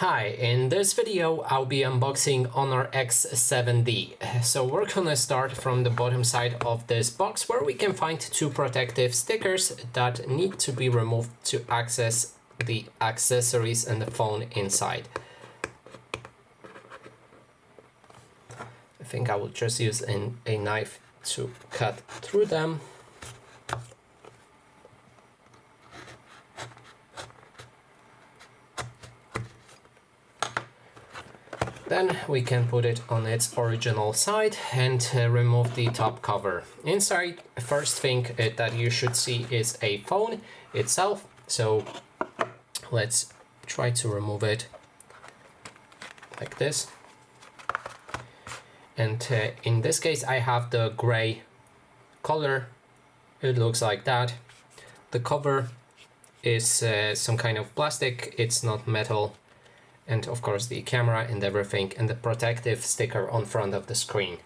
Hi, in this video I'll be unboxing Honor X7D. So we're gonna start from the bottom side of this box where we can find two protective stickers that need to be removed to access the accessories and the phone inside. I think I will just use a knife to cut through them. Then we can put it on its original side and remove the top cover. Inside, first thing that you should see is a phone itself. So let's try to remove it like this. And in this case, I have the gray color. It looks like that. The cover is some kind of plastic. It's not metal. And of course the camera and everything, and the protective sticker on front of the screen.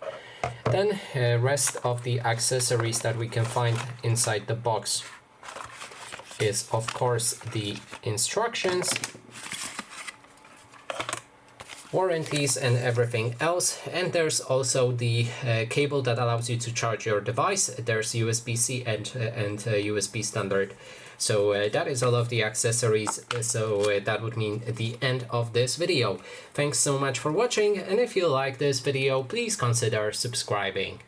Then rest of the accessories that we can find inside the box is of course the instructions, warranties and everything else. And there's also the cable that allows you to charge your device. There's USB-C and USB standard. So that is all of the accessories, so that would mean the end of this video. Thanks so much for watching, and if you like this video, please consider subscribing.